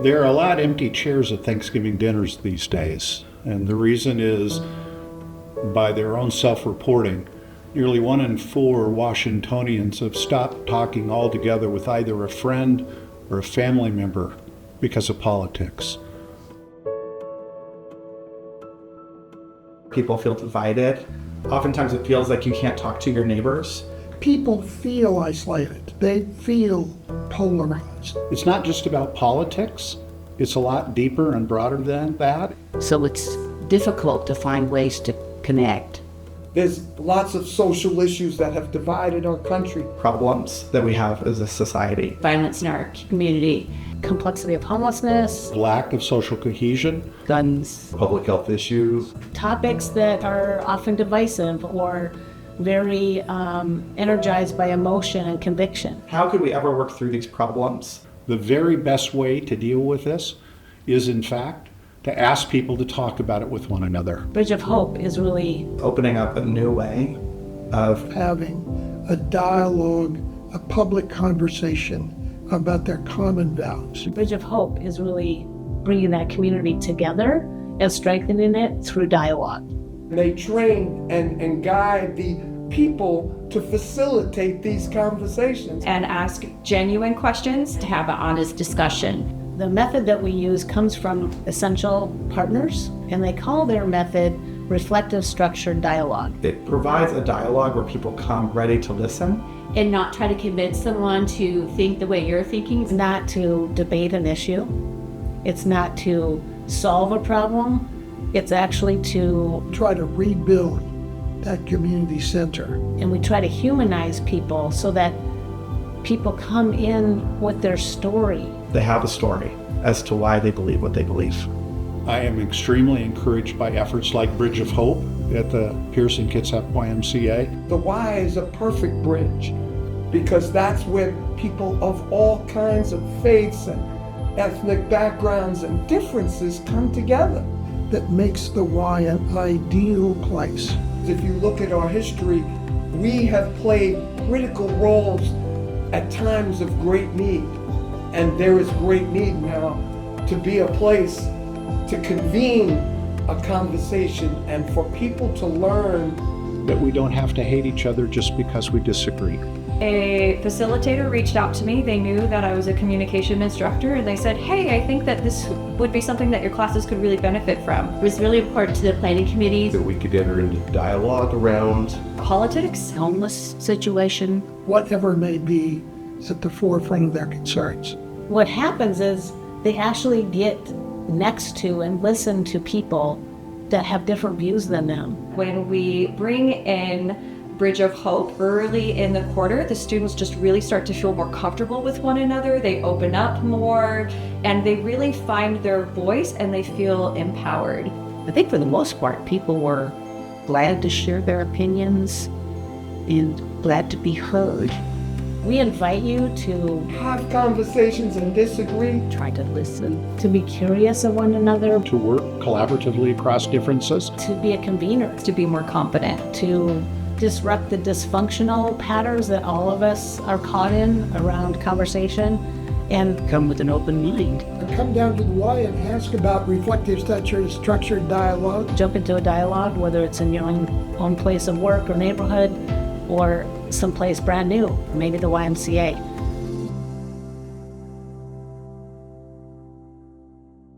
There are a lot of empty chairs at Thanksgiving dinners these days, and the reason is, by their own self-reporting, nearly 1 in 4 Washingtonians have stopped talking altogether with either a friend or a family member because of politics. People feel divided. Oftentimes it feels like you can't talk to your neighbors. People feel isolated. They feel polarized. It's not just about politics. It's a lot deeper and broader than that. So it's difficult to find ways to connect. There's lots of social issues that have divided our country. Problems that we have as a society. Violence in our community, complexity of homelessness, lack of social cohesion, guns, public health issues, topics that are often divisive or very energized by emotion and conviction. How could we ever work through these problems? The very best way to deal with this is, in fact, to ask people to talk about it with one another. Bridge of Hope is really opening up a new way of having a dialogue, a public conversation about their common values. Bridge of Hope is really bringing that community together and strengthening it through dialogue. They train and guide the people to facilitate these conversations. And ask genuine questions to have an honest discussion. The method that we use comes from Essential Partners, and they call their method reflective structured dialogue. It provides a dialogue where people come ready to listen. And not try to convince someone to think the way you're thinking. It's not to debate an issue. It's not to solve a problem. It's actually to try to rebuild that community center. And we try to humanize people so that people come in with their story. They have a story as to why they believe what they believe. I am extremely encouraged by efforts like Bridge of Hope at the Pearson Kitsap YMCA. The Y is a perfect bridge because that's where people of all kinds of faiths and ethnic backgrounds and differences come together. That makes the Y an ideal place. If you look at our history, we have played critical roles at times of great need. And there is great need now to be a place to convene a conversation and for people to learn that we don't have to hate each other just because we disagree. A facilitator reached out to me. They knew that I was a communication instructor, and they said, hey, I think that this would be something that your classes could really benefit from. It was really important to the planning committee that we could enter into dialogue around politics, homeless situation, whatever it may be, is at the forefront of their concerns. What happens is they actually get next to and listen to people that have different views than them. When we bring in Bridge of Hope early in the quarter, the students just really start to feel more comfortable with one another. They open up more and they really find their voice and they feel empowered. I think for the most part, people were glad to share their opinions and glad to be heard. We invite you to have conversations and disagree. Try to listen. To be curious of one another. To work collaboratively across differences. To be a convener. To be more competent. To disrupt the dysfunctional patterns that all of us are caught in around conversation. And come with an open mind. Come down to the Y and ask about reflective structured dialogue. Jump into a dialogue, whether it's in your own place of work or neighborhood, or someplace brand new, maybe the YMCA.